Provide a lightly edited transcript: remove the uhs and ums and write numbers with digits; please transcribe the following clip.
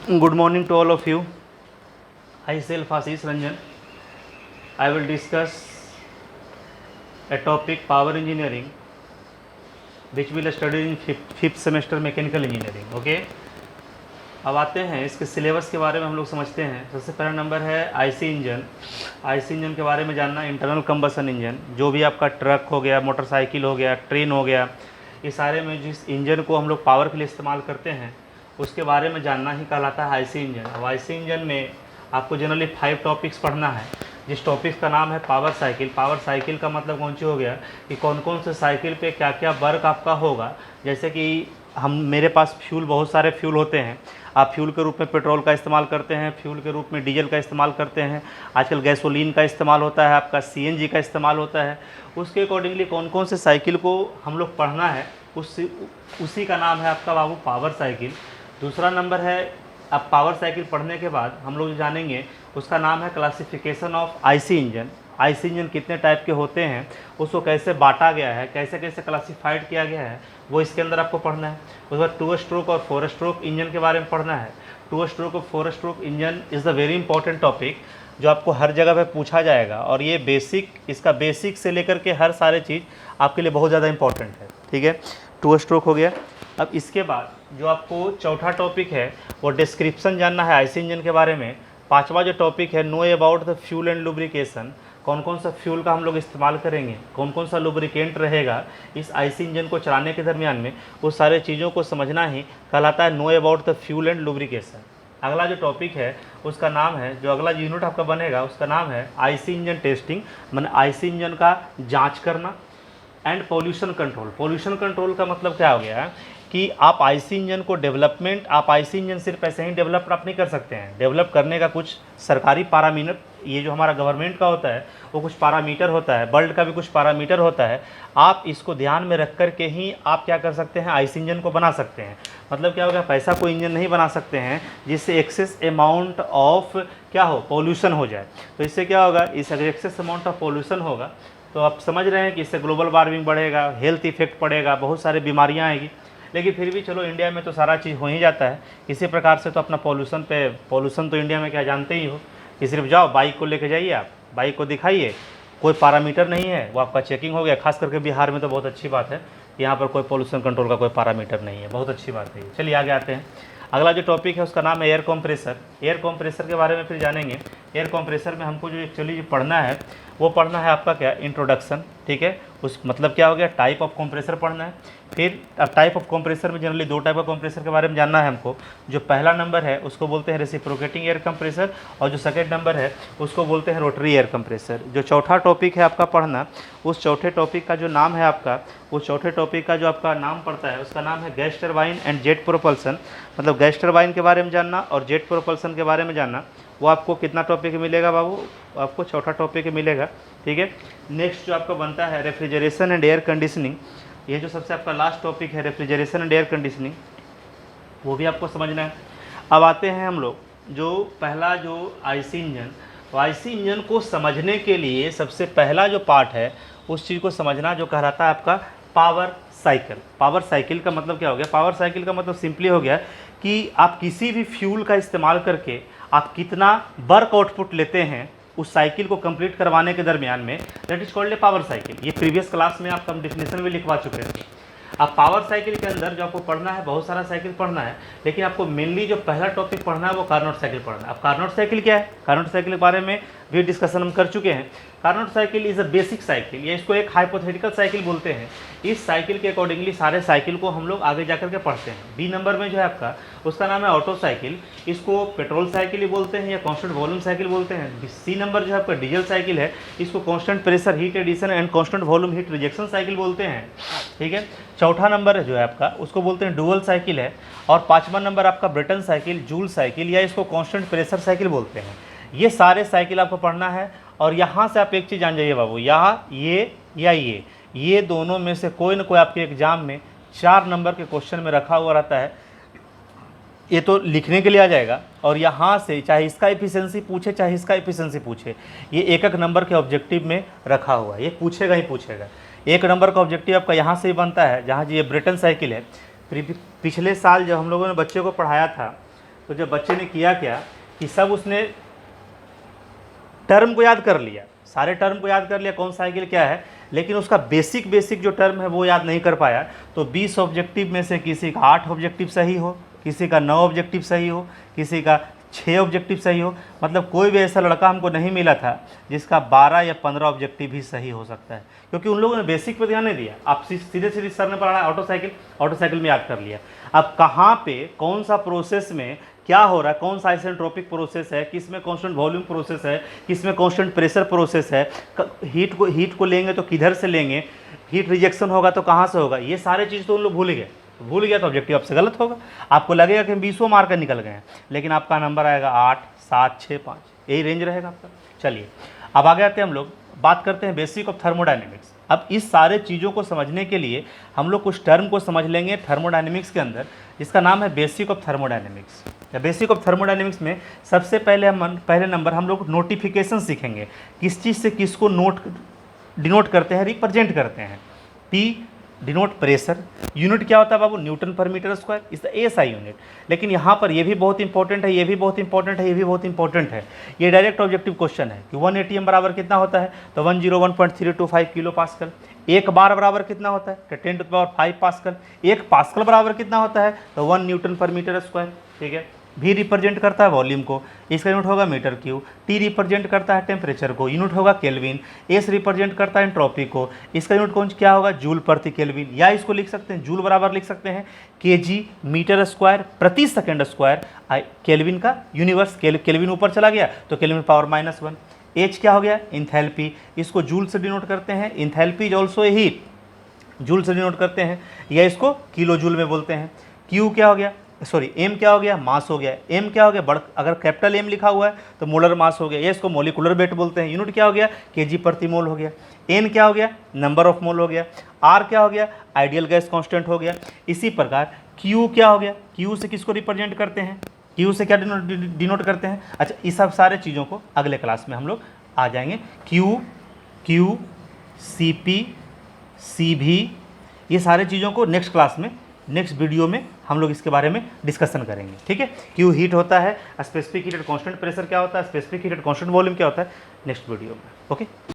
Good morning to all of you. I self Ashish Ranjan. I will discuss a topic power engineering which we will study in fifth semester mechanical engineering. Okay. अब आते हैं इसके syllabus के बारे में हम लोग समझते हैं। सबसे पहला नंबर है आईसी इंजन। आईसी इंजन के बारे में जानना, इंटरनल कंबसन इंजन, जो भी आपका ट्रक हो गया, मोटरसाइकिल हो गया, ट्रेन हो गया, ये सारे में जिस इंजन को हम लोग पावर के लिए इस्तेमाल करते हैं उसके बारे में जानना ही कहलाता है आईसी इंजन। अब आईसी इंजन में आपको जनरली 5 टॉपिक्स पढ़ना है, जिस टॉपिक्स का नाम है पावर साइकिल। पावर साइकिल का मतलब कौन सी हो गया कि कौन कौन से साइकिल पे क्या क्या वर्क आपका होगा। जैसे कि मेरे पास फ्यूल, बहुत सारे फ्यूल होते हैं। आप फ्यूल के रूप में पेट्रोल का इस्तेमाल करते हैं, फ्यूल के रूप में डीजल का इस्तेमाल करते हैं, आजकल गैसोलीन का इस्तेमाल होता है, आपका सीएनजी का इस्तेमाल होता है। उसके अकॉर्डिंगली कौन कौन से साइकिल को हम लोग पढ़ना है उसी का नाम है आपका बाबू पावर साइकिल। दूसरा नंबर है, अब पावर साइकिल पढ़ने के बाद हम लोग जो जानेंगे उसका नाम है classification of IC engine. IC engine कितने टाइप के होते हैं, उसको कैसे बांटा गया है, कैसे कैसे क्लासिफाइड किया गया है, वो इसके अंदर आपको पढ़ना है। उसके बाद 2 स्ट्रोक और 4 स्ट्रोक इंजन के बारे में पढ़ना है। 2 स्ट्रोक और 4 stroke engine is the very important topic जो आपको हर जगह पे पूछा जाएगा, और ये इसका बेसिक से लेकर के हर सारे चीज़ आपके लिए बहुत ज़्यादा इंपॉर्टेंट है। ठीक है, 2 स्ट्रोक हो गया। अब इसके बाद जो आपको चौथा टॉपिक है वो डिस्क्रिप्शन जानना है आईसी इंजन के बारे में। 5वां जो टॉपिक है, know about the fuel and lubrication, कौन कौन सा फ्यूल का हम लोग इस्तेमाल करेंगे, कौन कौन सा लुब्रिकेंट रहेगा इस आईसी इंजन को चलाने के दरमियान में, उस सारे चीज़ों को समझना ही कहलाता है know about the fuel and lubrication. अगला जो टॉपिक है उसका नाम है, जो अगला यूनिट आपका बनेगा उसका नाम है आईसी इंजन टेस्टिंग, माने आईसी इंजन का जाँच करना। And pollution control. Pollution control का मतलब क्या हो गया कि आप आईसी इंजन को आप आईसी इंजन सिर्फ ऐसे ही डेवलप आप नहीं कर सकते हैं। डेवलप करने का कुछ सरकारी पैरामीटर, ये जो हमारा गवर्नमेंट का होता है वो कुछ पैरामीटर होता है, वर्ल्ड का भी कुछ पैरामीटर होता है। आप इसको ध्यान में रख कर के ही आप क्या कर सकते हैं, आईसी इंजन को बना सकते हैं। मतलब क्या होगा, पैसा कोई इंजन नहीं बना सकते हैं जिससे एक्सेस अमाउंट ऑफ क्या हो, पोल्यूशन हो जाए। तो इससे क्या होगा, इस एक्सेस अमाउंट ऑफ पोल्यूशन होगा तो आप समझ रहे हैं कि इससे ग्लोबल वार्मिंग बढ़ेगा, हेल्थ इफेक्ट पड़ेगा, बहुत सारी बीमारियां आएगी। लेकिन फिर भी चलो, इंडिया में तो सारा चीज़ हो ही जाता है किसी प्रकार से। तो अपना पोल्यूशन तो इंडिया में क्या जानते ही हो कि सिर्फ जाओ बाइक को लेके जाइए, आप बाइक को दिखाइए, कोई पैरामीटर नहीं है, वो आपका चेकिंग हो गया। खास करके बिहार में तो बहुत अच्छी बात है, यहाँ पर कोई पोल्यूशन कंट्रोल का कोई पैरामीटर नहीं है, बहुत अच्छी बात है। चलिए आगे आते हैं। अगला जो टॉपिक है उसका नाम है एयर कंप्रेसर। एयर कंप्रेसर के बारे में फिर जानेंगे। एयर कंप्रेसर में हमको जो एक्चुअली जो पढ़ना है वो पढ़ना है आपका क्या, इंट्रोडक्शन। ठीक है, उस मतलब क्या हो गया, टाइप ऑफ कंप्रेसर पढ़ना है। फिर अब टाइप ऑफ कंप्रेसर में जनरली 2 टाइप का कंप्रेसर के बारे में जानना है हमको। जो पहला नंबर है उसको बोलते हैं रेसिप्रोकेटिंग एयर कंप्रेसर, और जो सेकंड नंबर है उसको बोलते हैं रोटरी एयर कंप्रेसर। जो चौथा टॉपिक है आपका पढ़ना, उस चौथे टॉपिक का जो नाम है आपका, उस चौथे टॉपिक का जो आपका नाम पड़ता है उसका नाम है gas turbine and jet propulsion. मतलब गैस टरबाइन के बारे में जानना और जेट प्रोपल्सन के बारे में जानना। वो आपको कितना टॉपिक मिलेगा बाबू, आपको चौथा टॉपिक मिलेगा। ठीक है, नेक्स्ट जो आपका बनता है रेफ्रिजरेशन एंड एयर कंडीशनिंग। ये जो सबसे आपका लास्ट टॉपिक है रेफ्रिजरेशन एंड एयर कंडीशनिंग, वो भी आपको समझना है। अब आते हैं हम लोग जो पहला जो आईसी इंजन। तो आईसी इंजन को समझने के लिए सबसे पहला जो पार्ट है उस चीज़ को समझना जो कहलाता है आपका पावर साइकिल। पावर साइकिल का मतलब क्या हो गया, पावर साइकिल का मतलब सिंपली हो गया कि आप किसी भी फ्यूल का इस्तेमाल करके आप कितना वर्क आउटपुट लेते हैं उस साइकिल को कंप्लीट करवाने के दरमियान में, that is called a power cycle. ये प्रीवियस क्लास में आपका हम डेफिनेशन भी लिखवा चुके हैं। अब पावर साइकिल के अंदर जो आपको पढ़ना है, बहुत सारा साइकिल पढ़ना है, लेकिन आपको मेनली जो पहला टॉपिक पढ़ना है वो कार्नोट साइकिल पढ़ना है। अब कार्नोट साइकिल क्या है, कार्नोट साइकिल के बारे में भी डिस्कशन हम कर चुके हैं। Carnot cycle is a basic cycle, या इसको एक हाइपोथेटिकल साइकिल बोलते हैं। इस साइकिल के अकॉर्डिंगली सारे साइकिल को हम लोग आगे जाकर के पढ़ते हैं। बी नंबर में जो है आपका उसका नाम है ऑटो साइकिल, इसको पेट्रोल साइकिल ही बोलते हैं या कांस्टेंट वॉल्यूम साइकिल बोलते हैं। सी नंबर जो है आपका डीजल साइकिल है, इसको constant pressure heat addition and constant volume heat rejection cycle बोलते हैं। ठीक है, चौथा नंबर जो है आपका उसको बोलते हैं डुअल साइकिल है, और 5वां नंबर आपका ब्रेटन साइकिल, जूल साइकिल, या इसको कांस्टेंट प्रेशर साइकिल बोलते हैं। ये सारे साइकिल आपको पढ़ना है। और यहाँ से आप एक चीज़ जान जाइए बाबू, यहाँ ये दोनों में से कोई ना कोई आपके एग्जाम में 4 नंबर के क्वेश्चन में रखा हुआ रहता है। ये तो लिखने के लिए आ जाएगा, और यहाँ से चाहे इसका एफिशिएंसी पूछे चाहे इसका एफिशिएंसी पूछे, ये एक नंबर के ऑब्जेक्टिव में रखा हुआ है, ये पूछेगा ही पूछेगा। 1 नंबर का ऑब्जेक्टिव आपका यहाँ से ही बनता है, जहाँ ये ब्रेटन साइकिल है। पिछले साल जब हम लोगों ने बच्चे को पढ़ाया था तो जब बच्चे ने किया क्या कि सब उसने टर्म को याद कर लिया, सारे टर्म को याद कर लिया कौन साइकिल क्या है, लेकिन उसका बेसिक जो टर्म है वो याद नहीं कर पाया। तो 20 ऑब्जेक्टिव में से किसी का 8 ऑब्जेक्टिव सही हो, किसी का 9 ऑब्जेक्टिव सही हो, किसी का 6 ऑब्जेक्टिव सही हो, मतलब कोई भी ऐसा लड़का हमको नहीं मिला था जिसका 12 या 15 ऑब्जेक्टिव भी सही हो सकता है, क्योंकि उन लोगों ने बेसिक पे ध्यान नहीं दिया। आप सीधे सीधे सर ने पढ़ाया ऑटो साइकिल में याद कर लिया। अब कहाँ पे कौन सा प्रोसेस में क्या हो रहा है, कौन सा आइसेंट्रोपिक प्रोसेस है, किस में कांस्टेंट वॉल्यूम प्रोसेस है, किस में कांस्टेंट प्रेशर प्रोसेस है, हीट को लेंगे तो किधर से लेंगे, हीट रिजेक्शन होगा तो कहाँ से होगा, ये सारे चीज़ तो उन लोग भूल गए। भूल गया तो ऑब्जेक्टिव आपसे गलत होगा। आपको लगेगा कि हम 20 मार्कर निकल गए हैं, लेकिन आपका नंबर आएगा 8, 7, 6, 5, यही रेंज रहेगा आपका। चलिए अब आगे आते हैं, हम लोग बात करते हैं बेसिक ऑफ थर्मोडायनेमिक्स। अब इस सारे चीज़ों को समझने के लिए हम लोग कुछ टर्म को समझ लेंगे थर्मोडायनेमिक्स के अंदर, जिसका नाम है basic of thermodynamics. Basic of thermodynamics में सबसे पहले नंबर हम लोग नोटिफिकेशन सीखेंगे, किस चीज़ से किसको डिनोट करते हैं, रिप्रेजेंट करते हैं। P डिनोट प्रेशर, यूनिट क्या होता है बाबू, newton per meter square, is the SI unit. लेकिन यहाँ पर ये भी बहुत इंपॉर्टेंट है, ये भी बहुत इंपॉर्टेंट है, ये भी बहुत इंपॉर्टेंट है। ये डायरेक्ट ऑब्जेक्टिव क्वेश्चन है कि 1 ATM बराबर कितना होता है, तो 101.325 किलो पास्कल। एक बार बराबर कितना होता है, तो 10⁵ पास्कल। एक पास्कल बराबर कितना होता है, तो 1 न्यूटन पर मीटर स्क्वायर। ठीक है। भी रिप्रेजेंट करता है वॉल्यूम को, इसका यूनिट होगा मीटर क्यूब। टी रिप्रेजेंट करता है टेम्परेचर को, यूनिट होगा केल्विन। एस रिप्रेजेंट करता है एंट्रोपी को, इसका यूनिट कौन क्या होगा, जूल प्रति केल्विन। या इसको लिख सकते हैं, जूल बराबर लिख सकते हैं केजी मीटर स्क्वायर प्रति सेकेंड स्क्वायर। केल्विन का यूनिवर्स, केल्विन ऊपर चला गया तो केल्विन पावर -1। एच क्या हो गया, इंथैल्पी, इसको जूल से डिनोट करते हैं। Enthalpy is also a heat, joule से डिनोट करते हैं, या इसको किलो जूल में बोलते हैं। क्यू क्या हो गया, सॉरी एम क्या हो गया, मास हो गया। एम क्या हो गया, अगर कैपिटल एम लिखा हुआ है तो मोलर मास हो गया, ये इसको मोलिकुलर वेट बोलते हैं। यूनिट क्या हो गया, केजी प्रति मोल हो गया। एन क्या हो गया, नंबर ऑफ मोल हो गया। आर क्या हो गया, आइडियल गैस कांस्टेंट हो गया। इसी प्रकार क्यू क्या हो गया, क्यू से किसको रिप्रेजेंट करते हैं, क्यू से क्या डिनोट करते हैं। अच्छा, इस सब सारे चीज़ों को अगले क्लास में हम लोग आ जाएंगे। क्यू सी पी सी भी, ये सारे चीज़ों को नेक्स्ट क्लास में, नेक्स्ट वीडियो में हम लोग इसके बारे में डिस्कशन करेंगे। ठीक है। क्यू हीट होता है, specific heat at constant pressure क्या होता है, specific heat at constant volume क्या होता है, नेक्स्ट वीडियो में। ओके।